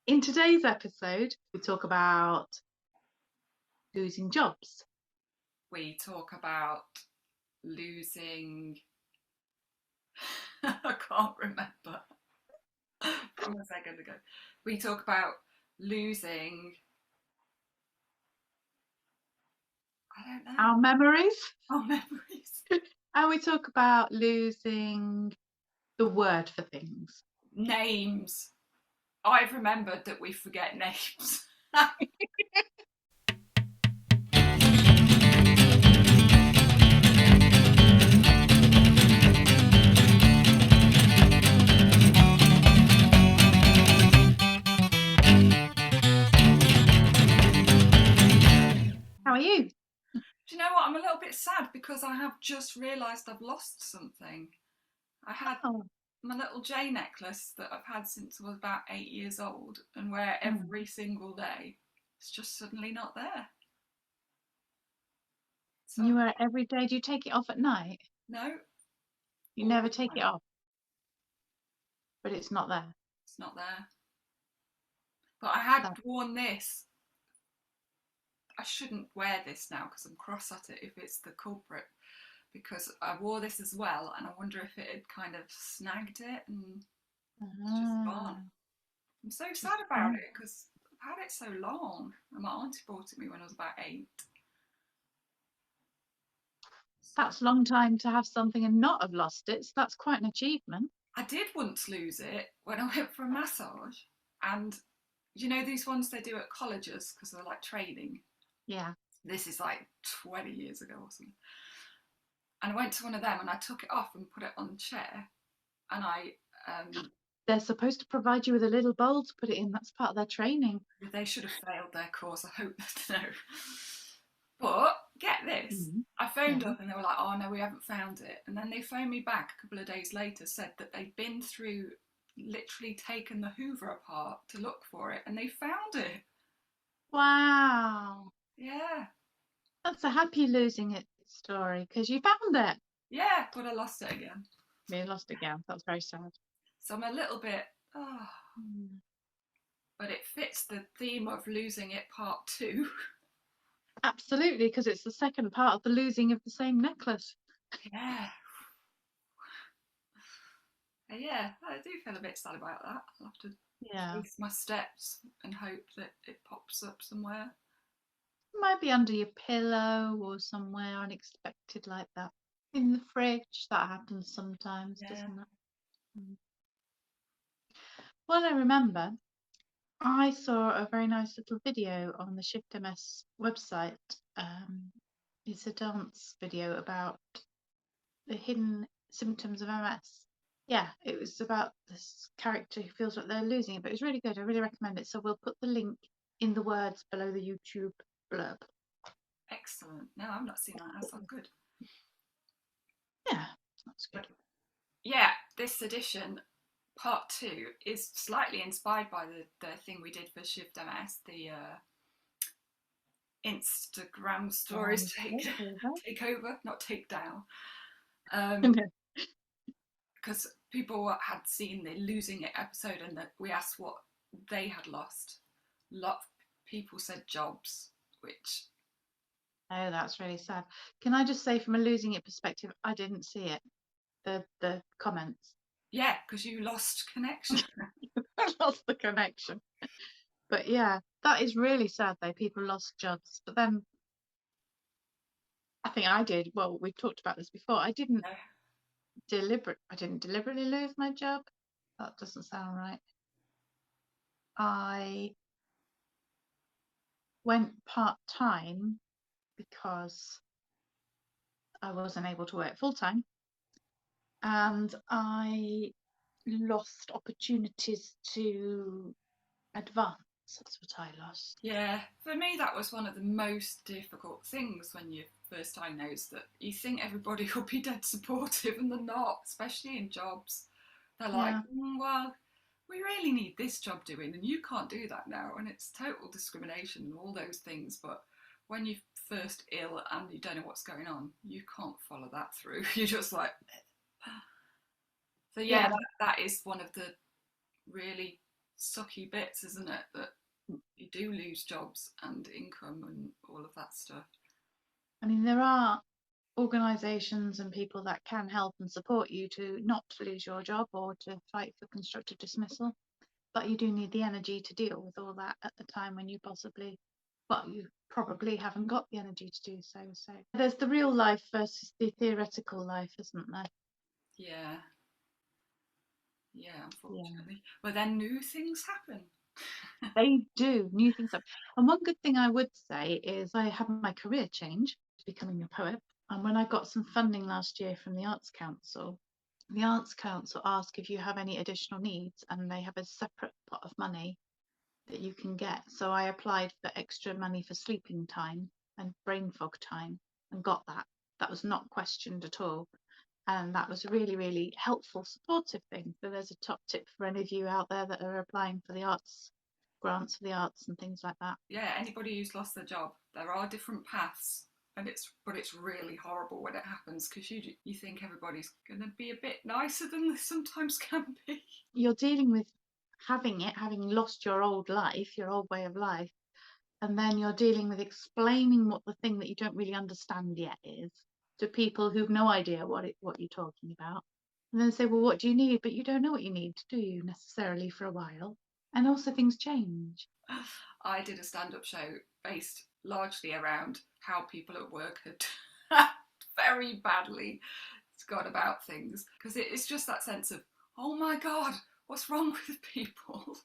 In today's episode, we talk about losing jobs. We talk about losing. I can't remember from a second ago. We talk about losing. I don't know. Our memories. Our memories. And we talk about losing the word for things. Names. I've remembered that we forget names. How are you? Do you know what? I'm a little bit sad because I have just realised I've lost something. I had Oh, my little J necklace that I've had since I was about 8 years old and wear mm. every single day. It's just suddenly not there. So You wear it every day. Do you take it off at night? no, You all never the take it time. off, but it's not there. It's not there. But I had Sad. worn this. I shouldn't wear this now because I'm cross at it if it's the culprit. Because I wore this as well, and I wonder if it had kind of snagged it and it's just gone. Ah, I'm so just sad about gone. it because I've had it so long. And my auntie bought it me when I was about 8. So That's a long time to have something and not have lost it. So that's quite an achievement. I did once lose it when I went for a massage, and you know these ones they do at colleges because they're like training. Yeah. This is like 20 years ago or something. And I went to one of them and I took it off and put it on the chair, and They're supposed to provide you with a little bowl to put it in. That's part of their training. they should have failed their course. I hope no. But get this, Mm. I Yeah. phoned up and they were like, "Oh no, we haven't found it." And then they phoned me back a couple of days later, said that they'd been through, literally taken the Hoover apart to look for it, and they found it. Wow. Yeah, That's a happy losing it story because you found it. yeah, but I lost it again. You lost again. That's very sad. So I'm a little bit, oh, Mm. but it fits the theme of losing it part two. Absolutely, because it's the second part of the losing of the same necklace. Yeah, yeah, I do feel a bit sad about that. I'll have to Yeah. trace my steps and hope that it pops up somewhere. It might be under your pillow or somewhere unexpected like that. In the fridge. That happens sometimes, Yeah. doesn't it? Mm. Well, I remember I saw a very nice little video on the Shift MS website. It's a dance video about the hidden symptoms of MS. Yeah, it was about this character who feels like they're losing it, but it was really good. I really recommend it. So we'll put the link in the words below the YouTube blurb. Excellent. No, I've not seen that. That sounds good. Yeah, that's good. Yeah, this edition, part two, is slightly inspired by the thing we did for Shift MS, the Instagram stories take over, not take down. Because people had seen the losing it episode and that we asked what they had lost. A lot of people said jobs, which Oh, that's really sad. Can I just say, from a losing it perspective, I didn't see it. The comments. yeah, because you lost connection. I lost the connection. But yeah, that is really sad though. People lost jobs. But then I think I did. Well, we've talked about this before. I didn't deliberately lose my job. That doesn't sound right. I went part-time because I wasn't able to work full-time. And I lost opportunities to advance. That's what I lost. Yeah, for me that was one of the most difficult things when you first diagnosed that you think everybody will be dead supportive and they're not, especially in jobs. They're like, Yeah. well, we really need this job doing and you can't do that now, and it's total discrimination and all those things. But when you're first ill and you don't know what's going on, you can't follow that through. You're just like, so yeah, Yeah. that is one of the really sucky bits, isn't it? That you do lose jobs and income and all of that stuff. I mean, there are organisations and people that can help and support you to not lose your job or to fight for constructive dismissal, but you do need the energy to deal with all that at the time when you you probably haven't got the energy to do so. So there's the real life versus the theoretical life, isn't there? Yeah. Yeah, Yeah. unfortunately. But then new things happen. They do new things up. And one good thing I would say is I had my career change to becoming a poet. And when I got some funding last year from the Arts Council ask if you have any additional needs, and they have a separate pot of money that you can get. So I applied for extra money for sleeping time and brain fog time and got that. That was not questioned at all. And that was a really, really helpful, supportive thing. So there's a top tip for any of you out there that are applying for the arts grants for the arts and things like that. Yeah, anybody who's lost their job, there are different paths, and it's really horrible when it happens because you think everybody's going to be a bit nicer than they sometimes can be. You're dealing with having lost your old life, your old way of life, and then you're dealing with explaining what the thing that you don't really understand yet is to people who've no idea what you're talking about. And then say, well, what do you need? But you don't know what you need, do you, necessarily, for a while? And also things change. I did a stand-up show based largely around how people at work had very badly gone about things, because it's just that sense of, oh my god, what's wrong with people?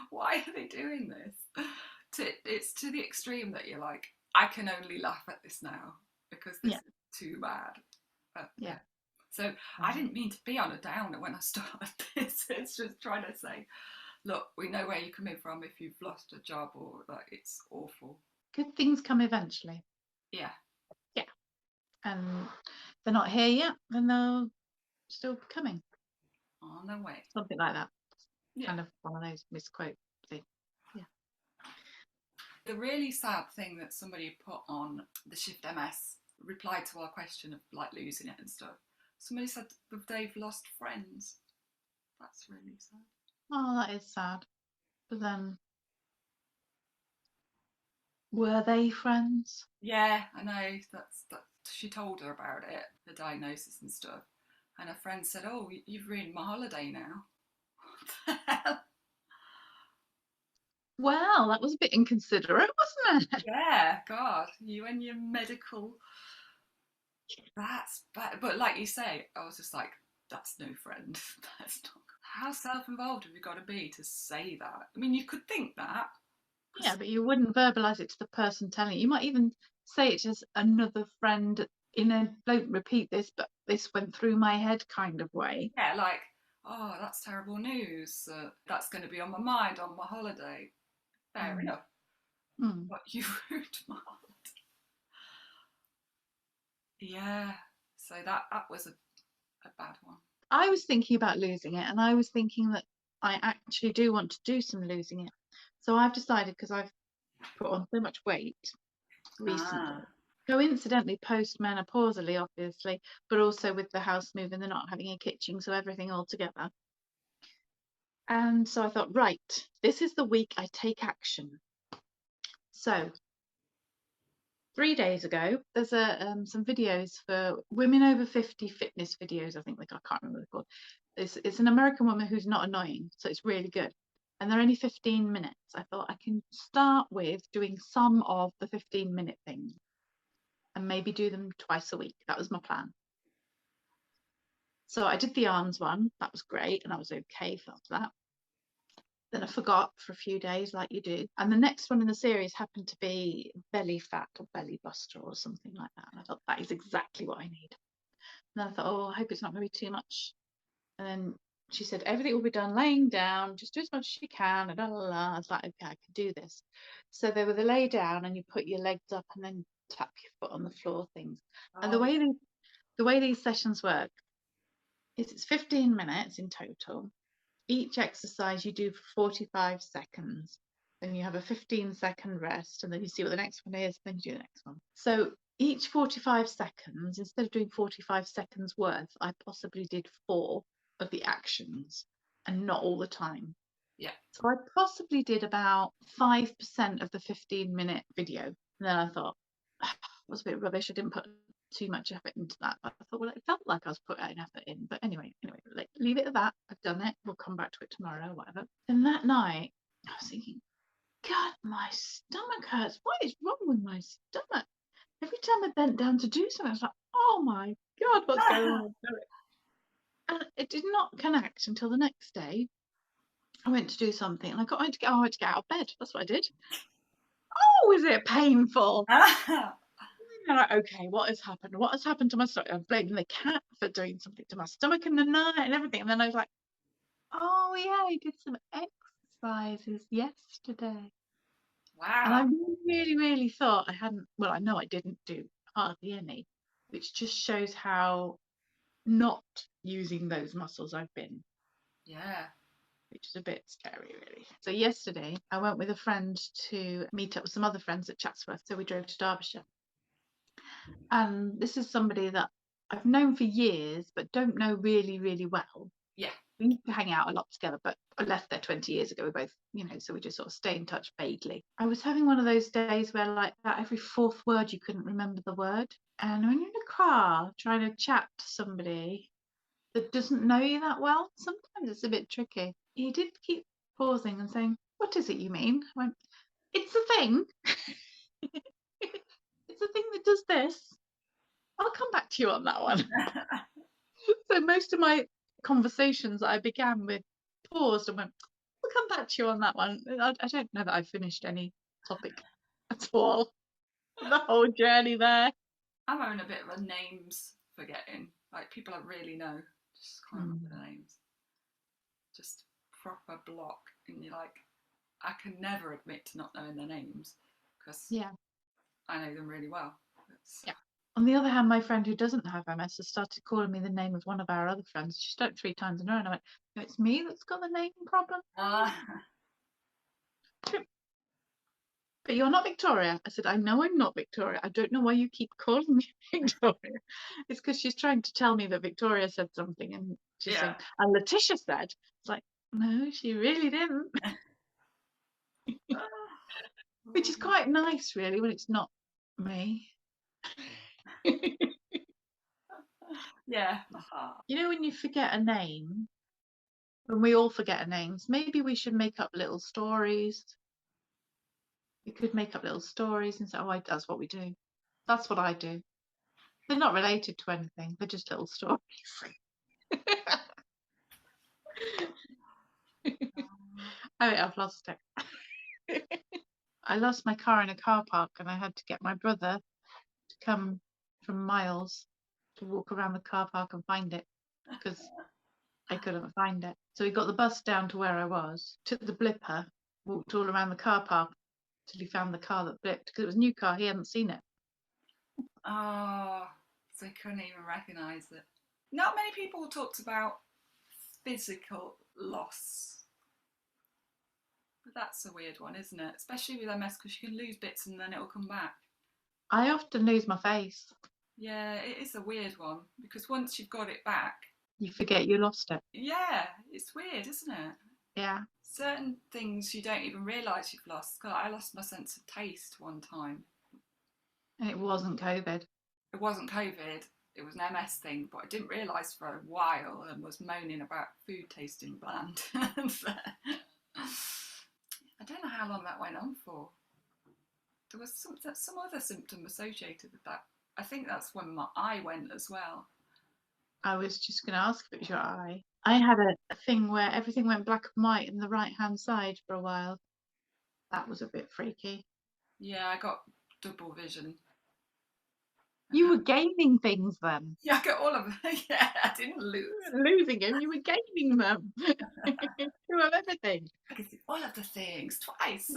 Why are they doing this? It's to the extreme that you're like, I can only laugh at this now because this Yeah. is too bad. But, Yeah. So I didn't mean to be on a downer when I started this. It's just trying to say, look, we know where you're coming from if you've lost a job or like it's awful. Good things come eventually. Yeah. Yeah. And they're not here yet, and they're still coming. On their way. Something like that. Yeah. Kind of one of those misquote things. Yeah. The really sad thing that somebody put on the Shift MS replied to our question of like losing it and stuff. Somebody said they've lost friends. That's really sad. Oh, that is sad. But then, were they friends? Yeah, I know. That. She told her about it, the diagnosis and stuff, and her friend said, "Oh, you've ruined my holiday now." What the hell? Well, that was a bit inconsiderate, wasn't it? Yeah, God, you and your medical. That's bad. But like you say, I was just like, that's no friend. That's not. How self-involved have you got to be to say that? I mean, you could think that. Yeah, but you wouldn't verbalise it to the person telling you. You might even say it as another friend in a don't repeat this, but this went through my head kind of way. Yeah, like, oh, that's terrible news. That's going to be on my mind on my holiday. Fair Mm. enough. Mm. But you ruined my holiday. Yeah. So that was a bad one. I was thinking about losing it, and I was thinking that I actually do want to do some losing it. So I've decided, because I've put on so much weight recently, Ah. coincidentally post-menopausally, obviously, but also with the house move and they're not having a kitchen, so everything all together. And so I thought, right, this is the week I take action. So 3 days ago, there's some videos for women over 50 fitness videos. I think I can't remember what they're called. It's an American woman who's not annoying, so it's really good. And they're only 15 minutes. I thought I can start with doing some of the 15-minute things and maybe do them twice a week. That was my plan. So I did the arms one. That was great, and I was okay after that. Then I forgot for a few days, like you do. And the next one in the series happened to be belly fat or belly buster or something like that. And I thought, that is exactly what I need. And then I thought, oh, I hope it's not going to be too much. And then she said, everything will be done laying down, just do as much as you can. And I was like, okay, I can do this. So they were the lay down and you put your legs up and then tap your foot on the floor things. And Oh, yeah. the way these sessions work is it's 15 minutes in total. Each exercise you do for 45 seconds. Then you have a 15-second rest, and then you see what the next one is, then you do the next one. So each 45 seconds, instead of doing 45 seconds worth, I possibly did 4 of the actions, and not all the time. Yeah. So I possibly did about 5% of the 15-minute video. And then I thought, it was a bit rubbish. I didn't put too much effort into that. But I thought, well, it felt like I was putting effort in. But anyway, like, leave it at that. I've done it. We'll come back to it tomorrow, whatever. And that night, I was thinking, God, my stomach hurts. What is wrong with my stomach? Every time I bent down to do something, I was like, oh my God, what's going on? And it did not connect until the next day. I went to do something and I had to get out of bed. That's what I did. Oh, is it painful? And I'm like, okay, what has happened? What has happened to my stomach? I'm blaming the cat for doing something to my stomach in the night and everything. And then I was like, oh yeah, I did some exercises yesterday. And I Wow. really, really thought I hadn't, well, I know I didn't do hardly any, which just shows how not using those muscles I've been, Yeah. which is a bit scary, really. So yesterday, I went with a friend to meet up with some other friends at Chatsworth. So we drove to Derbyshire. And this is somebody that I've known for years, but don't know really, really well. Yeah. We used to hang out a lot together, but I left there 20 years ago. We both, so we just sort of stay in touch vaguely. I was having one of those days where, like, that every fourth word you couldn't remember the word. And when you're in a car trying to chat to somebody that doesn't know you that well, sometimes it's a bit tricky. He did keep pausing and saying, "What is it you mean?" I went, "It's a thing." It's a thing that does this. I'll come back to you on that one. So most of my conversations I began with paused and went, "We'll come back to you on that one." I don't know that I finished any topic at all. The whole journey there. I'm having a bit of a names forgetting. Like people I really know, just can't remember the names. Just proper block. And you're like, I can never admit to not knowing their names because Yeah. I know them really well. Yeah. On the other hand, my friend who doesn't have MS has started calling me the name of one of our other friends. She's done it 3 times in a row, and I went, "No, it's me that's got the name problem." Uh, But you're not Victoria. I said, "I know I'm not Victoria. I don't know why you keep calling me Victoria." It's because she's trying to tell me that Victoria said something, and she's yeah. saying, "And Lytisha said." It's like, no, she really didn't. Which is quite nice, really, when it's not me. Yeah. When you forget a name, when we all forget names, maybe we should make up little stories. We could make up little stories and say, "Oh, that's what we do." That's what I do. They're not related to anything. They're just little stories. Oh, I've lost it. I lost my car in a car park and I had to get my brother to come from miles to walk around the car park and find it because I couldn't find it. So he got the bus down to where I was, took the blipper, walked all around the car park till he found the car that blipped because it was a new car. He hadn't seen it. Oh, so I couldn't even recognise it. Not many people talked about physical loss. But that's a weird one, isn't it? Especially with MS because you can lose bits and then it'll come back. I often lose my face. Yeah, it is a weird one because once you've got it back, You forget you lost it. yeah, it's weird, isn't it? Yeah. Certain things you don't even realise you've lost. God, I lost my sense of taste one time. And it wasn't COVID. It wasn't COVID, it was an MS thing, but I didn't realise for a while and was moaning about food tasting bland. So, I don't know how long that went on for. There was some other symptom associated with that. I think that's when my eye went as well. I was just going to ask if it was your eye. I had a thing where everything went black and white in the right-hand side for a while. That was a bit freaky. Yeah, I got double vision. You were gaining things then. Yeah, I got all of them. Yeah, I didn't lose. You weren't losing them, you were gaining them. You have everything. I could see all of the things twice.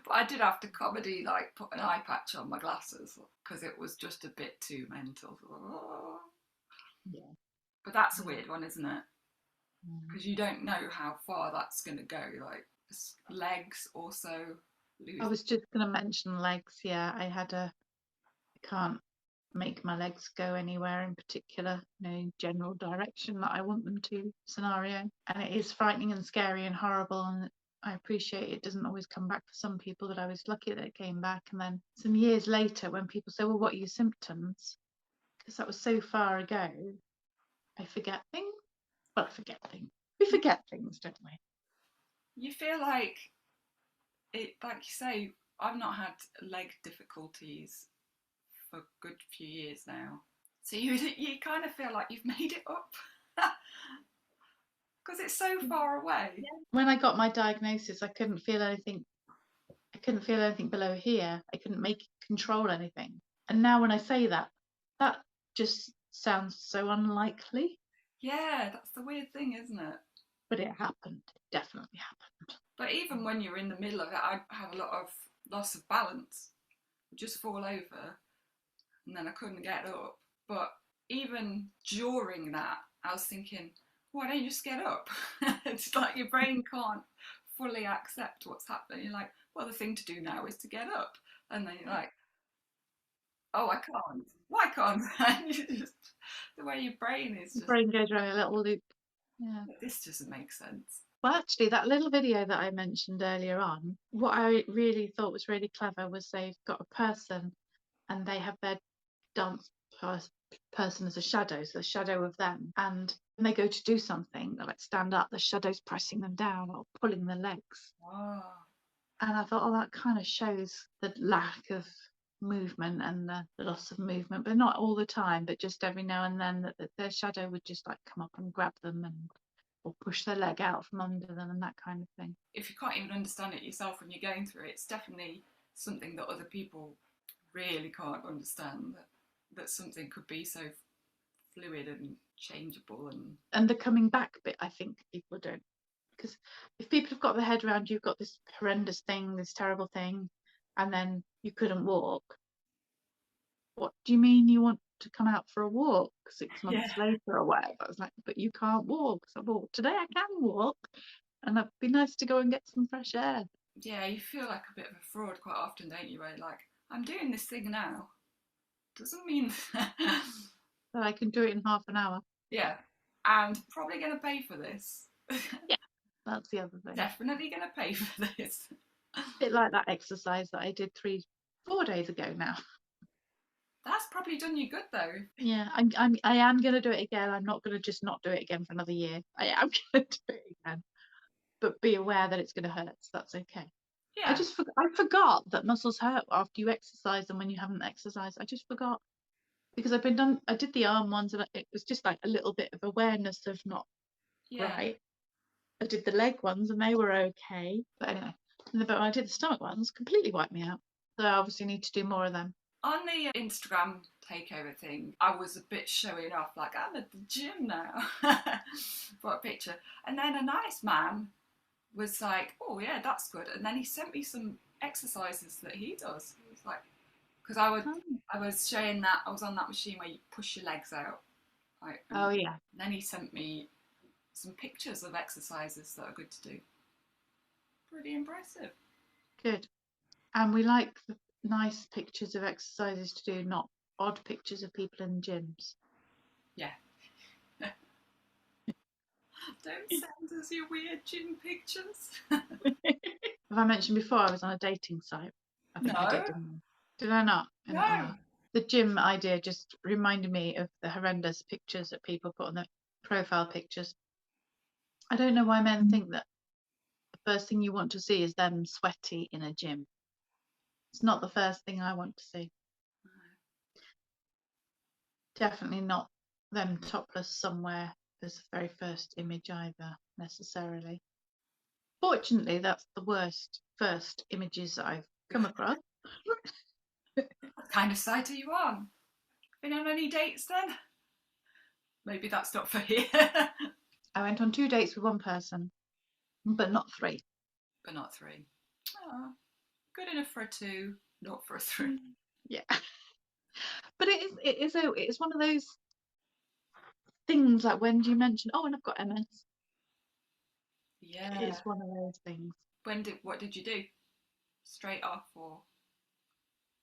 But I did have to comedy like put an eye patch on my glasses because it was just a bit too mental. Oh. Yeah. But that's a weird one, isn't it? Because you don't know how far that's going to go. Like legs also lose. I was just going to mention legs. Yeah, I can't make my legs go anywhere in particular, general direction that I want them to scenario. And it is frightening and scary and horrible, and I appreciate it doesn't always come back for some people, but I was lucky that it came back. And then some years later, when people say, well, what are your symptoms? Because that was so far ago, I forget things. Well, I forget things. We forget things, don't we? You feel like it, like you say, I've not had leg difficulties for a good few years now. So you kind of feel like you've made it up because it's so far away. When I got my diagnosis, I couldn't feel anything. I couldn't feel anything below here. I couldn't control anything. And now when I say that, that just sounds so unlikely. Yeah, that's the weird thing, isn't it? But it happened. It definitely happened. But even when you're in the middle of it, I have a lot of loss of balance. I just fall over and then I couldn't get up. But even during that, I was thinking, why don't you just get up? It's like your brain can't fully accept what's happening. You're like, well, the thing to do now is to get up. And then you're like, oh, I can't. Why can't I? The way your brain is The just, brain goes around a little loop. Yeah. this doesn't make sense. Well, actually, that little video that I mentioned earlier on, what I really thought was really clever was they've got a person and they have their dance person as a shadow, so the shadow of them. And when they go to do something, they like stand up, the shadow's pressing them down or pulling their legs. Oh. And I thought, oh, that kind of shows the lack of movement and the loss of movement, but not all the time, but just every now and then that their shadow would just like come up and grab them and or push their leg out from under them and that kind of thing. If you can't even understand it yourself when you're going through it, it's definitely something that other people really can't understand. That something could be so fluid and changeable and the coming back bit, I think people don't, because if people have got their head around you've got this horrendous thing, this terrible thing, and then you couldn't walk, what do you mean you want to come out for a walk 6 months yeah. later or whatever? I was like, but you can't walk. So, well, today I can walk, and it'd be nice to go and get some fresh air. Yeah, you feel like a bit of a fraud quite often, don't you? Where you're like, I'm doing this thing now. Doesn't mean That I can do it in half an hour. yeah, and probably going to pay for this. Yeah, that's the other thing. Definitely going to pay for this. A bit like that exercise that I did 4 days ago now. That's probably done you good though. Yeah, I am going to do it again. I'm not going to just not do it again for another year. I am going to do it again, but be aware that it's going to hurt. So that's okay. Yeah. I forgot that muscles hurt after you exercise and when you haven't exercised. I just forgot because I did the arm ones and it was just like a little bit of awareness of not Yeah. right. I did the leg ones and they were okay, but anyway, but when I did the stomach ones, completely wiped me out. So I obviously need to do more of them. On the Instagram takeover thing, I was a bit showing off, like I'm at the gym now. For a picture. And then a nice man was like, oh yeah, that's good. And then he sent me some exercises that he does. He was like, because I was showing that, I was on that machine where you push your legs out. Like, Oh yeah. Then he sent me some pictures of exercises that are good to do. Pretty impressive. Good. And we like the nice pictures of exercises to do, not odd pictures of people in gyms. Yeah. Don't send us your weird gym pictures. Have I mentioned before I was on a dating site? I think I did, didn't I? Did I not? No. The gym idea just reminded me of the horrendous pictures that people put on their profile pictures. I don't know why men think that the first thing you want to see is them sweaty in a gym. It's not the first thing I want to see. Definitely not them topless somewhere as the very first image either, necessarily. Fortunately, that's the worst first images that I've come across. What kind of site are you on? Been on any dates then? Maybe that's not for here. I went on 2 dates with one person, but not 3. But not 3. Oh, good enough for a 2, not for a 3. Yeah. But it is one of those things like when do you mention, oh, and I've got MS. Yeah. It's one of those things. What did you do? Straight off or?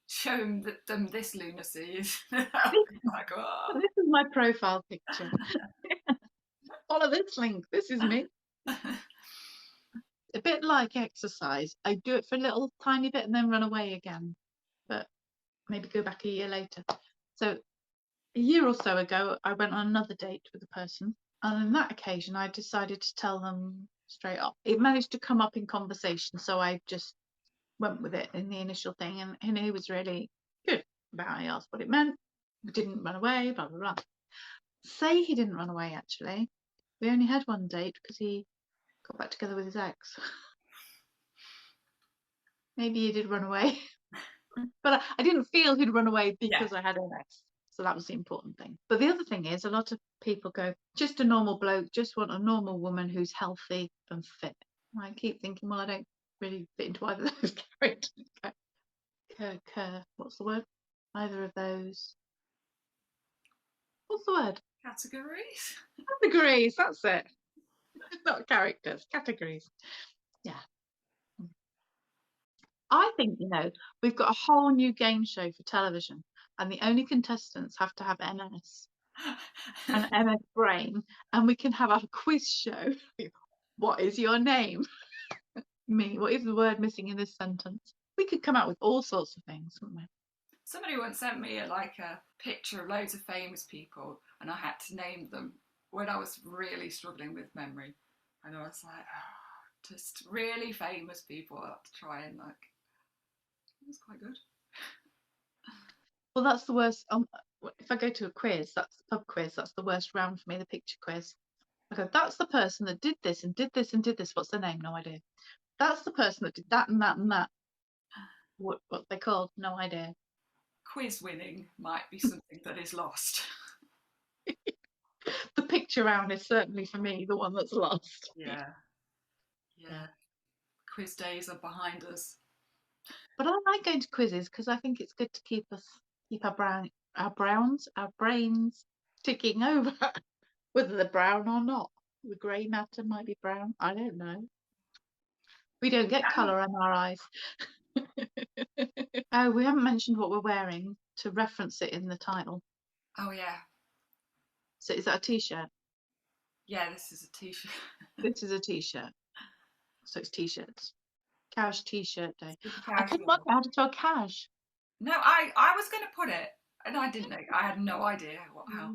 show them this lunacy. Like, oh. This is my profile picture. Follow this link. This is me. A bit like exercise. I do it for a little tiny bit and then run away again, but maybe go back a year later. So a year or so ago, I went on another date with a person, and on that occasion, I decided to tell them straight up. It managed to come up in conversation, so I just went with it in the initial thing, and he was really good about it. I asked what it meant. We didn't run away, blah blah blah. Say he didn't run away, actually. We only had one date because he got back together with his ex. Maybe he did run away, but I didn't feel he'd run away because I had an ex. So that was the important thing. But the other thing is, a lot of people go, just a normal bloke, just want a normal woman who's healthy and fit. I keep thinking, well, I don't really fit into either of those characters. What's the word? Either of those. What's the word? Categories. Categories. That's it. Not characters. Categories. Yeah. I think, we've got a whole new game show for television, and the only contestants have to have MS and MS brain, and we can have a quiz show. What is your name? What is the word missing in this sentence? We could come out with all sorts of things, couldn't we? Somebody once sent me a picture of loads of famous people, and I had to name them when I was really struggling with memory. And I was like, oh, just really famous people I had to try and it was quite good. Well, that's the worst. If I go to a quiz, that's the pub quiz, that's the worst round for me, the picture quiz. I go, that's the person that did this and did this and did this. What's their name? No idea. That's the person that did that and that and that. What they called? No idea. Quiz winning might be something that is lost. The picture round is certainly for me the one that's lost. Yeah. Quiz days are behind us. But I like going to quizzes because I think it's good to keep our brains ticking over, whether they're brown or not. The grey matter might be brown. I don't know. We don't get colour MRIs. Oh, we haven't mentioned what we're wearing to reference it in the title. Oh yeah. So is that a t-shirt? Yeah, this is a t-shirt. This is a t-shirt. So it's t-shirts. Cash t-shirt day. I Casual. couldn't work out how to spell cash. No, I was going to put it, and I didn't know. I had no idea how.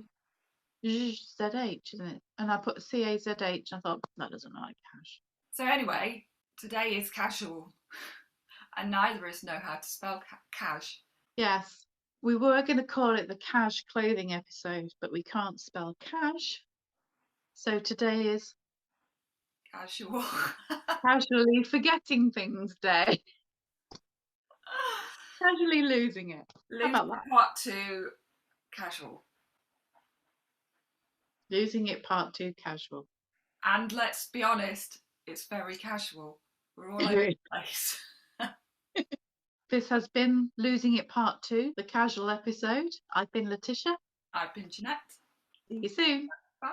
ZH, isn't it? And I put CAZH. I thought that doesn't look like cash. So anyway, today is casual, and neither of us know how to spell cash. Yes, we were going to call it the cash clothing episode, but we can't spell cash. So today is Casual. casually forgetting things day. Casually losing it. How about that? Part 2, casual. Losing it part 2, casual. And let's be honest, it's very casual. We're all over the place. This has been Losing It Part 2, the casual episode. I've been Lytisha. I've been Jeanette. See you soon. Bye.